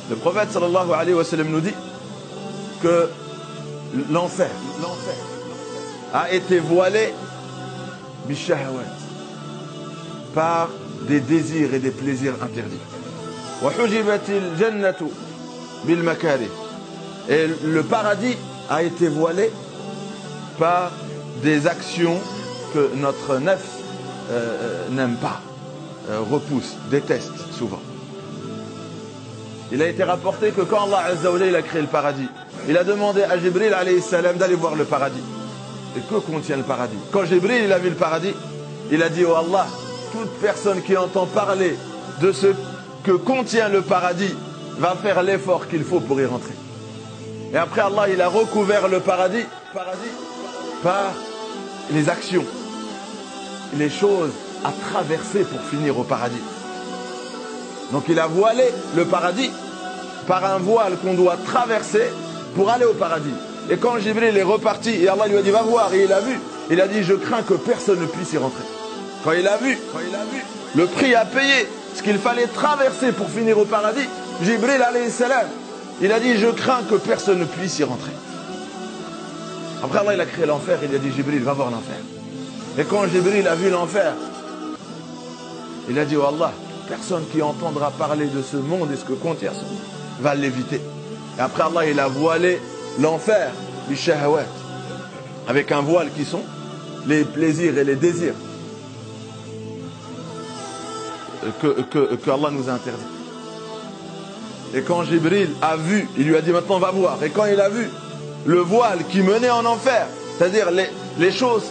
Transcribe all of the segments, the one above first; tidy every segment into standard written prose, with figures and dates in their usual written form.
Le prophète sallallahu alayhi wa sallam nous dit que l'enfer a été voilé bishahawat, par des désirs et des plaisirs interdits. Wa hujibatil jannatu bil makarih. Et le paradis a été voilé par des actions que notre nefs n'aime pas, repousse, déteste souvent. Il a été rapporté que quand Allah Azza wa Jalla a créé le paradis, il a demandé à Jibril alayhi salam d'aller voir le paradis. Et que contient le paradis? Quand Jibril a vu le paradis, il a dit: oh Allah, toute personne qui entend parler de ce que contient le paradis va faire l'effort qu'il faut pour y rentrer. Et après Allah, il a recouvert le paradis par les actions, les choses à traverser pour finir au paradis. Donc il a voilé le paradis par un voile qu'on doit traverser pour aller au paradis. Et quand Jibril est reparti et Allah lui a dit: va voir, et il a vu, il a dit: je crains que personne ne puisse y rentrer. Quand il a vu le prix à payer, ce qu'il fallait traverser pour finir au paradis, Jibril alayhi salam, il a dit: je crains que personne ne puisse y rentrer. Après Allah, il a créé l'enfer, il a dit: Jibril, va voir l'enfer. Et quand Jibril a vu l'enfer, il a dit: oh Allah, personne qui entendra parler de ce monde et ce que contient ce monde va l'éviter. Et après Allah, il a voilé l'enfer du shahawat, avec un voile qui sont les plaisirs et les désirs que Allah nous a interdits. Et quand Jibril a vu, il lui a dit: maintenant va voir. Et quand il a vu le voile qui menait en enfer, c'est-à-dire les choses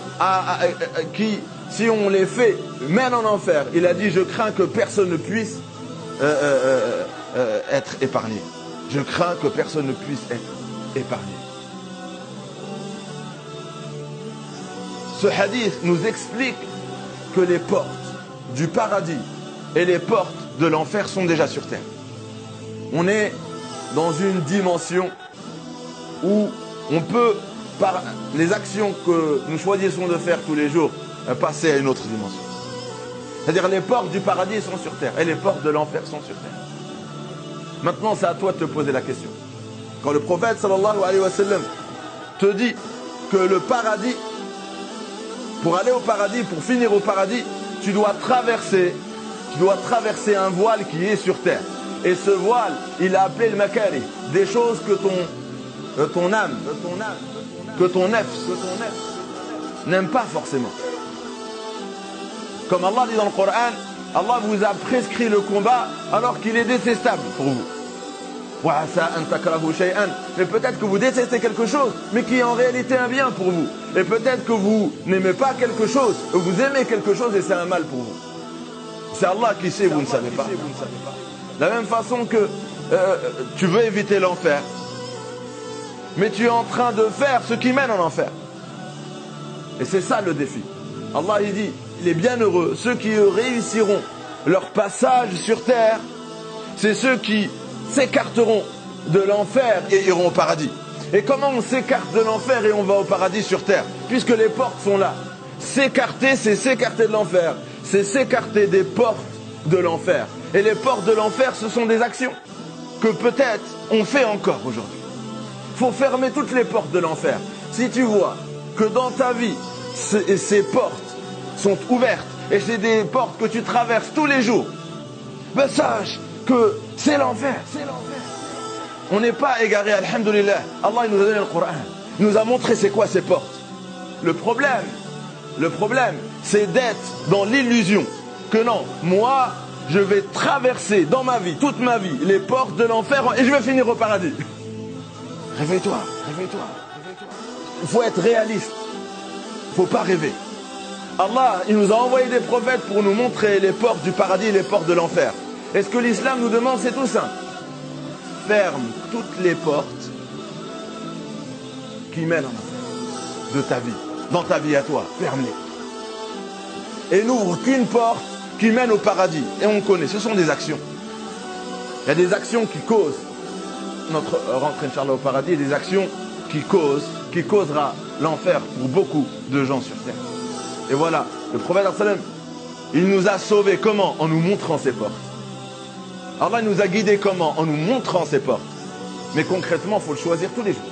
qui, si on les fait, mènent en enfer, il a dit: je crains que personne ne puisse être épargné. Je crains que personne ne puisse être épargné. Ce hadith nous explique que les portes du paradis et les portes de l'enfer sont déjà sur terre. On est dans une dimension où on peut, par les actions que nous choisissons de faire tous les jours, passer à une autre dimension. C'est-à-dire les portes du paradis sont sur terre et les portes de l'enfer sont sur terre. Maintenant, c'est à toi de te poser la question. Quand le prophète sallallahu alayhi wa sallam te dit que le paradis, pour aller au paradis, pour finir au paradis, tu dois traverser un voile qui est sur terre. Et ce voile, il a appelé le makari, des choses que ton âme, que ton nefs n'aime pas forcément. Comme Allah dit dans le Coran, Allah vous a prescrit le combat alors qu'il est détestable pour vous. Mais peut-être que vous détestez quelque chose, mais qui est en réalité un bien pour vous. Et peut-être que vous n'aimez pas quelque chose, ou vous aimez quelque chose et c'est un mal pour vous. C'est Allah qui sait, vous ne savez pas. De la même façon que tu veux éviter l'enfer, mais tu es en train de faire ce qui mène en enfer. Et c'est ça le défi. Allah il dit: les bienheureux, ceux qui réussiront leur passage sur terre, c'est ceux qui s'écarteront de l'enfer et iront au paradis. Et comment on s'écarte de l'enfer et on va au paradis sur terre? Puisque les portes sont là. S'écarter, c'est s'écarter de l'enfer. C'est s'écarter des portes de l'enfer. Et les portes de l'enfer, ce sont des actions que peut-être on fait encore aujourd'hui. Il faut fermer toutes les portes de l'enfer. Si tu vois que dans ta vie, ces portes sont ouvertes et c'est des portes que tu traverses tous les jours, ben sache que c'est l'enfer. On n'est pas égaré, alhamdoulilah. Allah il nous a donné le Coran. Il nous a montré c'est quoi ces portes. Le problème, c'est d'être dans l'illusion que non, moi, je vais traverser dans ma vie, toute ma vie, les portes de l'enfer et je vais finir au paradis. Réveille-toi. Il faut être réaliste. Il ne faut pas rêver. Allah, il nous a envoyé des prophètes pour nous montrer les portes du paradis et les portes de l'enfer. Et ce que l'islam nous demande, c'est tout simple. Ferme toutes les portes qui mènent en enfer de ta vie. Dans ta vie à toi, ferme-les. Et n'ouvre qu'une porte qui mène au paradis. Et on connaît, ce sont des actions. Il y a des actions qui causent notre rentrée, Inch'Allah, au paradis, et des actions qui causera l'enfer pour beaucoup de gens sur terre. Et voilà, le prophète sallam, il nous a sauvés. Comment? En nous montrant ces portes. Allah nous a guidés comment? En nous montrant ces portes. Mais concrètement, il faut le choisir tous les jours.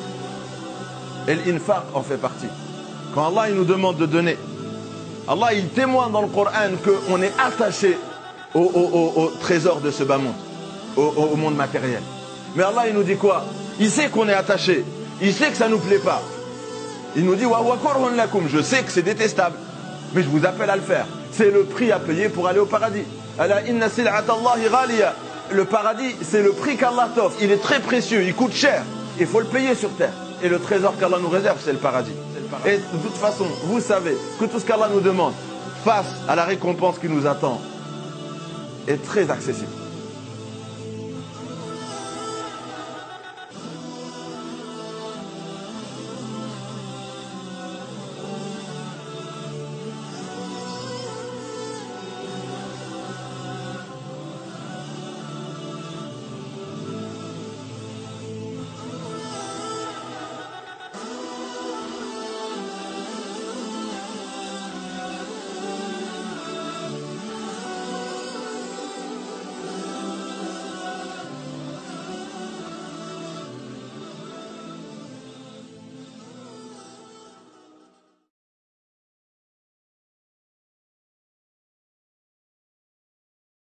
Et l'infaq en fait partie. Quand Allah il nous demande de donner, Allah il témoigne dans le Coran qu'on est attaché au trésor de ce bas monde, au monde matériel. Mais Allah il nous dit quoi? Il sait qu'on est attaché, il sait que ça ne nous plaît pas. Il nous dit wa huwa kurhun lakum, je sais que c'est détestable, mais je vous appelle à le faire. C'est le prix à payer pour aller au paradis. Ala inna sil'ata Allahi ghaliya. Le paradis, c'est le prix qu'Allah t'offre. Il est très précieux, il coûte cher. Il faut le payer sur terre. Et le trésor qu'Allah nous réserve, c'est le paradis. Et de toute façon, vous savez que tout ce qu'Allah nous demande face à la récompense qui nous attend est très accessible.